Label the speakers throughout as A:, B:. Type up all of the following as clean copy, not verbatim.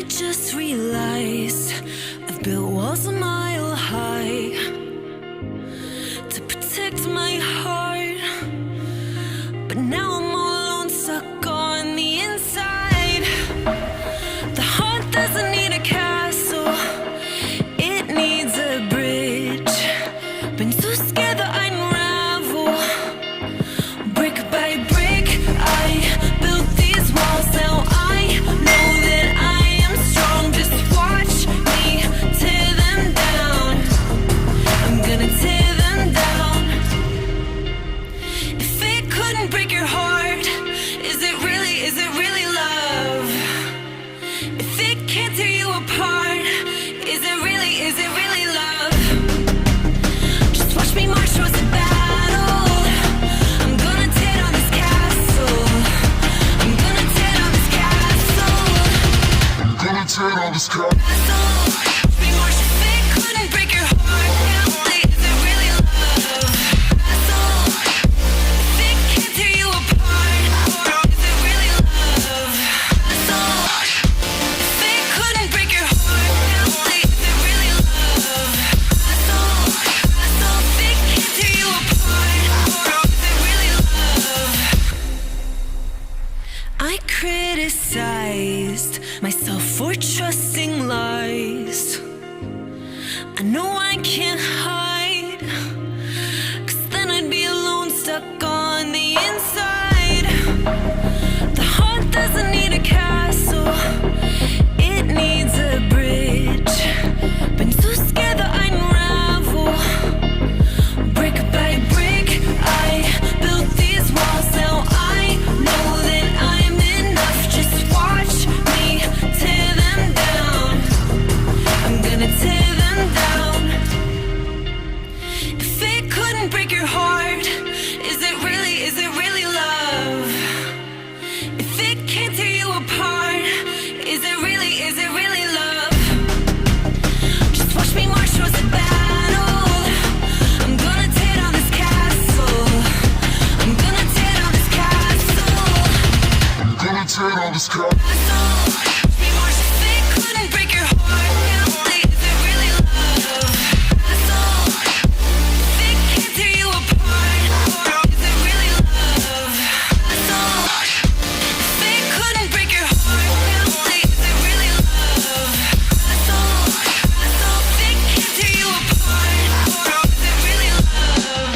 A: I just realized I've built walls a mile high to protect my heart, but now I'm all alone, stuck on the inside. The heart doesn't need a castle, it needs a bridge. Been so scared that I'd unravel. Brick by brick, I built these walls. Now I know that I am strong. Just watch me tear them down. I'm gonna tear them down. If it couldn't break your heart, is it really love? If it can't tear you apart, is it really love? Just watch me march towards the battle. I'm gonna tear down this castle. I'm gonna tear down this castle. I'm gonna tear down this castle. Watch me march. If it couldn't break your heart, is it really love? If it can't tear you apart, is it really love? If it couldn't break your heart, is it really love? If it can't tear you apart, is it really love? I criticized myself for trusting lies. I know I can't hide, 'cause then I'd be alone, stuck on the inside. The heart doesn't need a castle, it needs a bridge. Been so scared that I'd unravel. Brick by brick, I built these walls. Now I know that I'm enough. Just watch me tear them down. I'm gonna tear them down. If it couldn't break your heart, is it really love? If it can't tear you apart, is it really love? Just watch me march towards the battle. I'm gonna tear down this castle. I'm gonna tear down this castle. I'm gonna tear down this castle. Watch me march. If it couldn't break your heart, is it really love? If it can't tear you apart, is it really love? If it couldn't break your heart, is it really love? If it can't tear you apart, is it really love?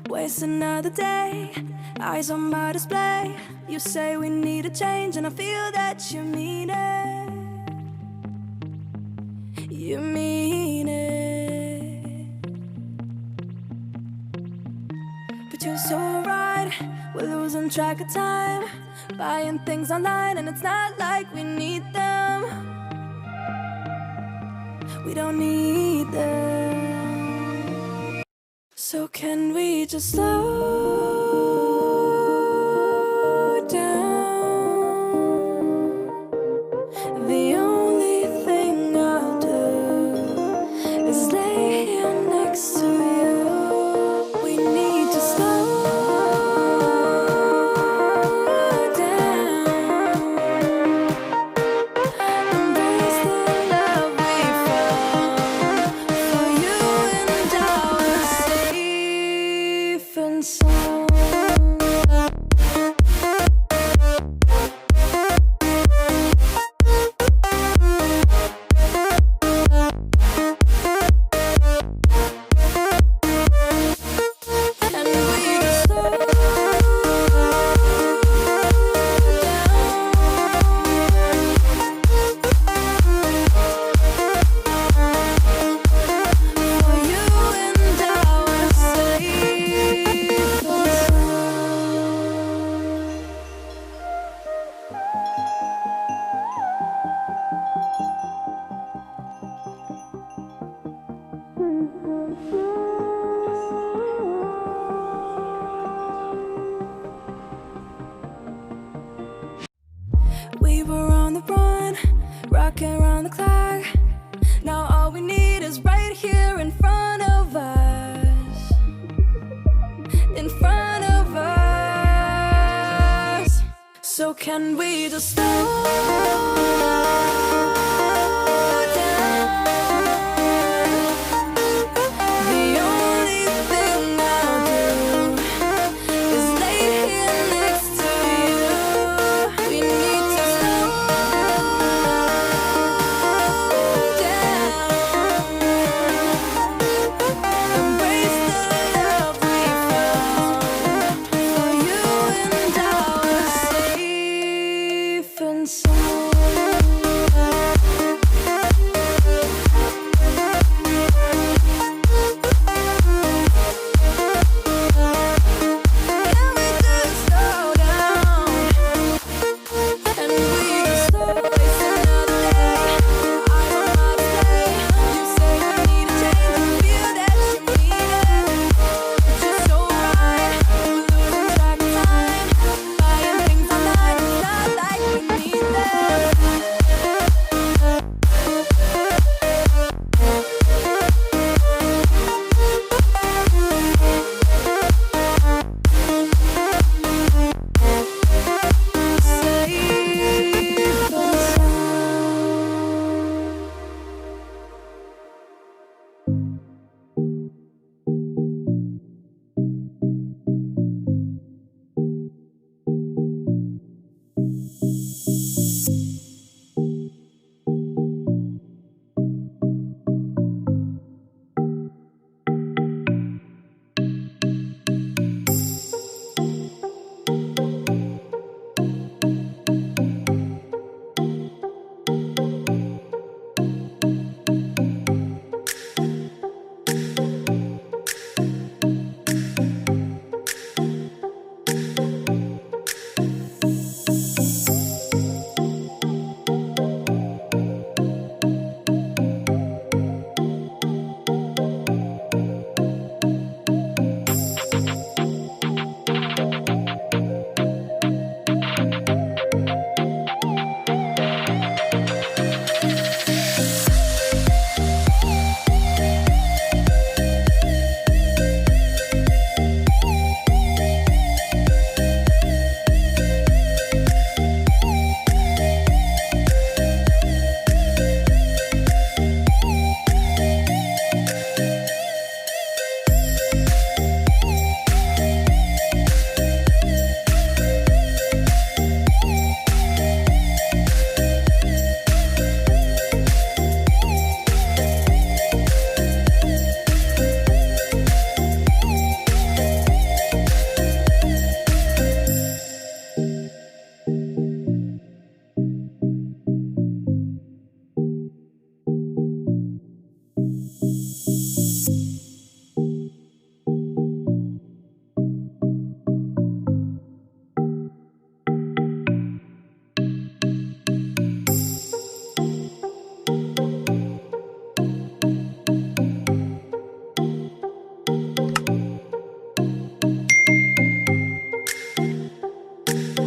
B: Waste another day, eyes on my display. You say we need a change, and I feel that you mean it. You mean it. But you're so right, we're losing track of time, buying things online, and it's not like we need them. We don't need them. So can we just slow down? The only thing I'll do is lay here next to you. We need to slow down. Embrace the love we found. For you and I were safe and sound. here in front of us. In front of us. So can we just stop?